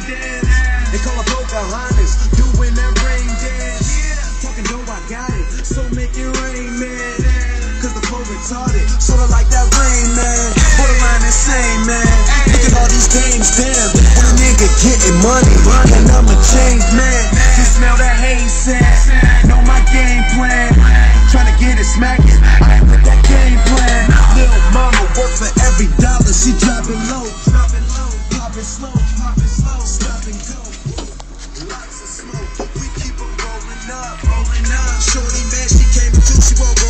dance. They call her Pocahontas, doing that rain dance. Talking dope, I got it, so make it rain, man. Cause the flow retarded, sorta like that rain, man. Borderline insane, man. Look at all these games, damn. When a nigga getting money, and I'm a changed man. You smell that haze scent, know my game plan. Tryna get it smacking, I ain't with that game plan. Lil' mama work for every dollar, she dropping low. Popping slow, stop and go. Lots of smoke, we keep on rolling up. Shorty, man, she came to, she won't